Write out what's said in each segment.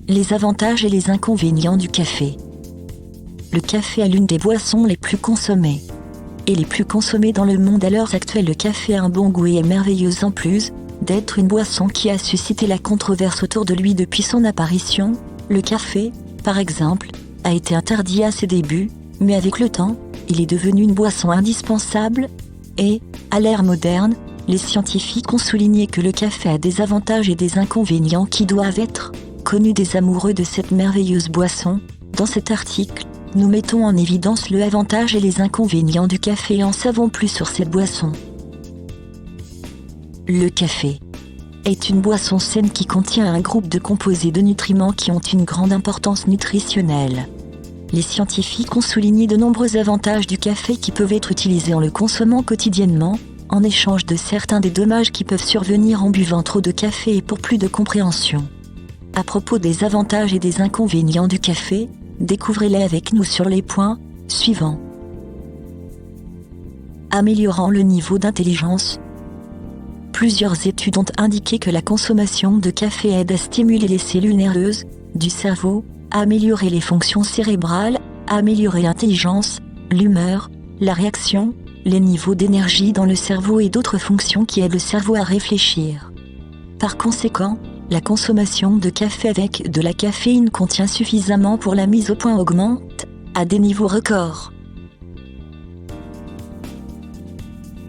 Les avantages et les inconvénients du café. Le café est l'une des boissons les plus consommées. Et les plus consommées dans le monde à l'heure actuelle. Le café a un bon goût et est merveilleux en plus d'être une boisson qui a suscité la controverse autour de lui depuis son apparition. Le café, par exemple, a été interdit à ses débuts, mais avec le temps, il est devenu une boisson indispensable. Et, à l'ère moderne, les scientifiques ont souligné que le café a des avantages et des inconvénients qui doivent être connus des amoureux de cette merveilleuse boisson. Dans cet article, nous mettons en évidence le avantage et les inconvénients du café et en savons plus sur cette boisson. Le café est une boisson saine qui contient un groupe de composés de nutriments qui ont une grande importance nutritionnelle. Les scientifiques ont souligné de nombreux avantages du café qui peuvent être utilisés en le consommant quotidiennement, en échange de certains des dommages qui peuvent survenir en buvant trop de café. Et pour plus de compréhension à propos des avantages et des inconvénients du café, découvrez-les avec nous sur les points suivants. Améliorant le niveau d'intelligence. Plusieurs études ont indiqué que la consommation de café aide à stimuler les cellules nerveuses du cerveau, à améliorer les fonctions cérébrales, à améliorer l'intelligence, l'humeur, la réaction, les niveaux d'énergie dans le cerveau et d'autres fonctions qui aident le cerveau à réfléchir. Par conséquent, la consommation de café avec de la caféine contient suffisamment pour la mise au point augmente à des niveaux records.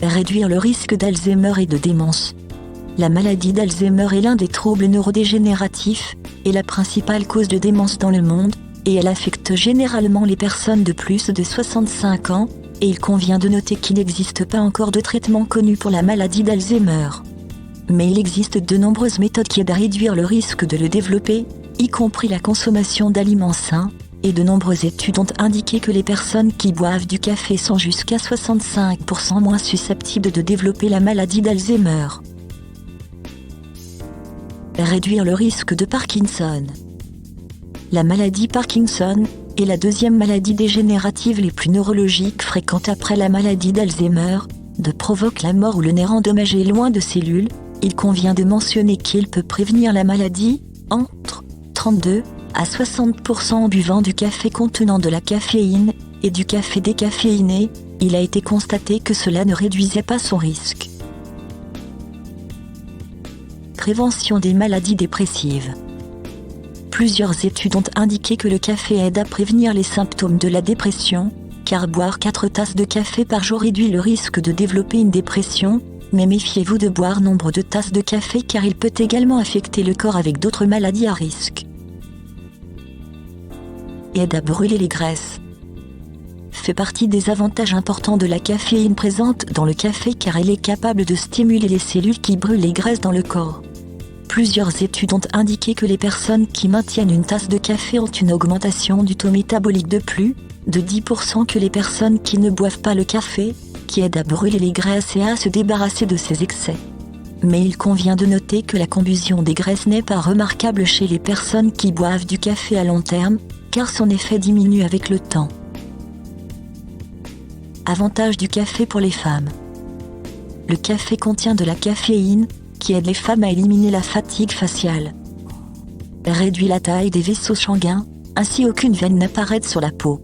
Réduire le risque d'Alzheimer et de démence. La maladie d'Alzheimer est l'un des troubles neurodégénératifs et la principale cause de démence dans le monde, et elle affecte généralement les personnes de plus de 65 ans, et il convient de noter qu'il n'existe pas encore de traitement connu pour la maladie d'Alzheimer. Mais il existe de nombreuses méthodes qui aident à réduire le risque de le développer, y compris la consommation d'aliments sains, et de nombreuses études ont indiqué que les personnes qui boivent du café sont jusqu'à 65% moins susceptibles de développer la maladie d'Alzheimer. Réduire le risque de Parkinson. La maladie Parkinson est la deuxième maladie dégénérative les plus neurologiques fréquente après la maladie d'Alzheimer, provoque la mort ou le nerf endommagé loin de cellules. Il convient de mentionner qu'il peut prévenir la maladie entre 32 à 60% en buvant du café contenant de la caféine et du café décaféiné. Il a été constaté que cela ne réduisait pas son risque. Prévention des maladies dépressives. Plusieurs études ont indiqué que le café aide à prévenir les symptômes de la dépression, car boire 4 tasses de café par jour réduit le risque de développer une dépression, mais méfiez-vous de boire nombre de tasses de café car il peut également affecter le corps avec d'autres maladies à risque. Aide à brûler les graisses. Fait partie des avantages importants de la caféine présente dans le café car elle est capable de stimuler les cellules qui brûlent les graisses dans le corps. Plusieurs études ont indiqué que les personnes qui maintiennent une tasse de café ont une augmentation du taux métabolique de plus de 10% que les personnes qui ne boivent pas le café, qui aide à brûler les graisses et à se débarrasser de ses excès. Mais il convient de noter que la combustion des graisses n'est pas remarquable chez les personnes qui boivent du café à long terme, car son effet diminue avec le temps. Avantage du café pour les femmes. Le café contient de la caféine, qui aide les femmes à éliminer la fatigue faciale. Réduit la taille des vaisseaux sanguins, ainsi aucune veine n'apparaît sur la peau.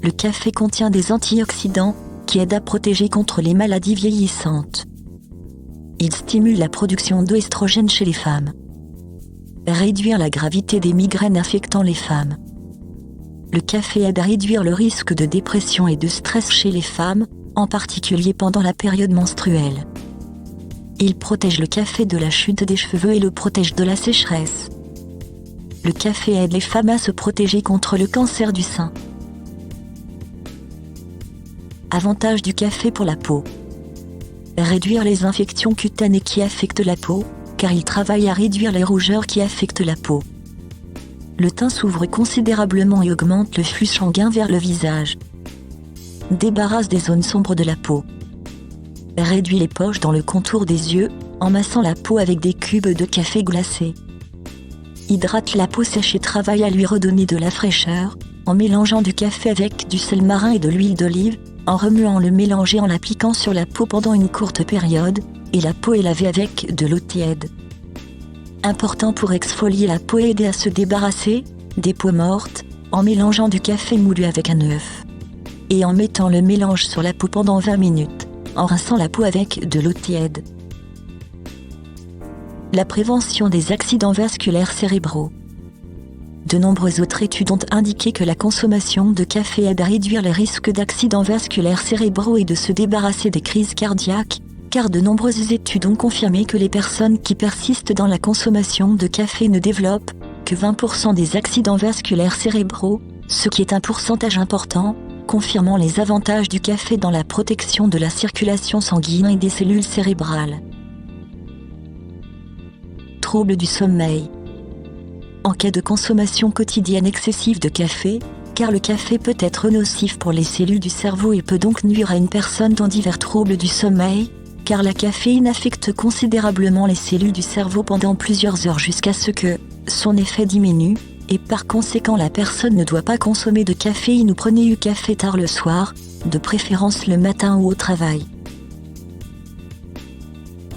Le café contient des antioxydants, qui aident à protéger contre les maladies vieillissantes. Il stimule la production d'œstrogènes chez les femmes. Réduire la gravité des migraines affectant les femmes. Le café aide à réduire le risque de dépression et de stress chez les femmes, en particulier pendant la période menstruelle. Il protège le café de la chute des cheveux et le protège de la sécheresse. Le café aide les femmes à se protéger contre le cancer du sein. Avantage du café pour la peau. Réduire les infections cutanées qui affectent la peau, car il travaille à réduire les rougeurs qui affectent la peau. Le teint s'ouvre considérablement et augmente le flux sanguin vers le visage. Débarrasse des zones sombres de la peau. Réduit les poches dans le contour des yeux, en massant la peau avec des cubes de café glacé. Hydrate la peau sèche et travaille à lui redonner de la fraîcheur, en mélangeant du café avec du sel marin et de l'huile d'olive, en remuant le mélange et en l'appliquant sur la peau pendant une courte période, et la peau est lavée avec de l'eau tiède. important pour exfolier la peau et aider à se débarrasser des peaux mortes, en mélangeant du café moulu avec un œuf. Et en mettant le mélange sur la peau pendant 20 minutes, en rinçant la peau avec de l'eau tiède. La prévention des accidents vasculaires cérébraux. De nombreuses autres études ont indiqué que la consommation de café aide à réduire les risques d'accidents vasculaires cérébraux et de se débarrasser des crises cardiaques, car de nombreuses études ont confirmé que les personnes qui persistent dans la consommation de café ne développent que 20% des accidents vasculaires cérébraux, ce qui est un pourcentage important, confirmant les avantages du café dans la protection de la circulation sanguine et des cellules cérébrales. Troubles du sommeil. En cas de consommation quotidienne excessive de café, car le café peut être nocif pour les cellules du cerveau et peut donc nuire à une personne dans divers troubles du sommeil, car la caféine affecte considérablement les cellules du cerveau pendant plusieurs heures jusqu'à ce que son effet diminue, et par conséquent la personne ne doit pas consommer de caféine ou prenez du café tard le soir, de préférence le matin ou au travail.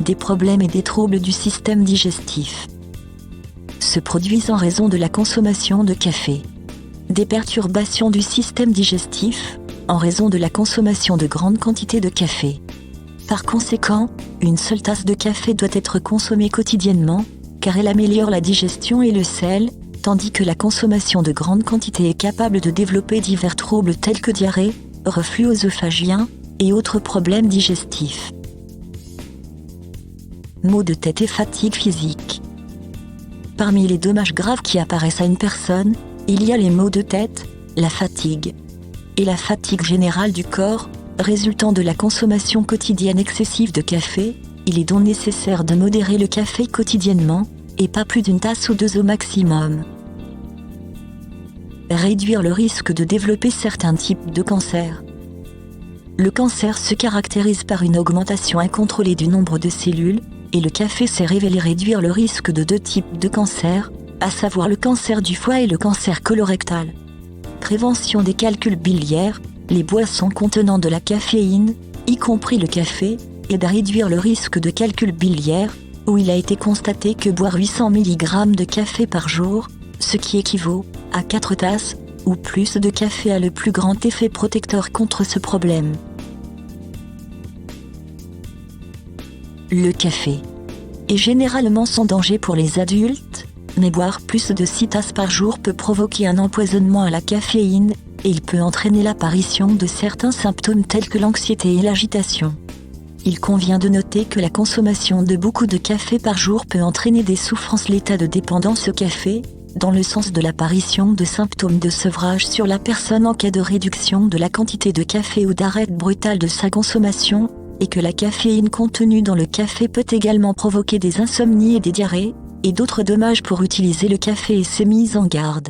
Des problèmes et des troubles du système digestif se produisent en raison de la consommation de café. Des perturbations du système digestif, en raison de la consommation de grandes quantités de café. Par conséquent, une seule tasse de café doit être consommée quotidiennement, car elle améliore la digestion et le sel, tandis que la consommation de grandes quantités est capable de développer divers troubles tels que diarrhée, reflux œsophagien, et autres problèmes digestifs. Maux de tête et fatigue physique. Parmi les dommages graves qui apparaissent à une personne, il y a les maux de tête, la fatigue. Et la fatigue générale du corps, résultant de la consommation quotidienne excessive de café, il est donc nécessaire de modérer le café quotidiennement, et pas plus d'une tasse ou deux au maximum. Réduire le risque de développer certains types de cancers. Le cancer se caractérise par une augmentation incontrôlée du nombre de cellules, et le café s'est révélé réduire le risque de deux types de cancers, à savoir le cancer du foie et le cancer colorectal. Prévention des calculs biliaires, les boissons contenant de la caféine, y compris le café, aident à réduire le risque de calculs biliaires, où il a été constaté que boire 800 mg de café par jour, ce qui équivaut à 4 tasses ou plus de café a le plus grand effet protecteur contre ce problème. Le café est généralement sans danger pour les adultes, mais boire plus de 6 tasses par jour peut provoquer un empoisonnement à la caféine, et il peut entraîner l'apparition de certains symptômes tels que l'anxiété et l'agitation. Il convient de noter que la consommation de beaucoup de café par jour peut entraîner des souffrances, l'état de dépendance au café, dans le sens de l'apparition de symptômes de sevrage sur la personne en cas de réduction de la quantité de café ou d'arrêt brutal de sa consommation, et que la caféine contenue dans le café peut également provoquer des insomnies et des diarrhées, et d'autres dommages. Pour utiliser le café et ses mises en garde.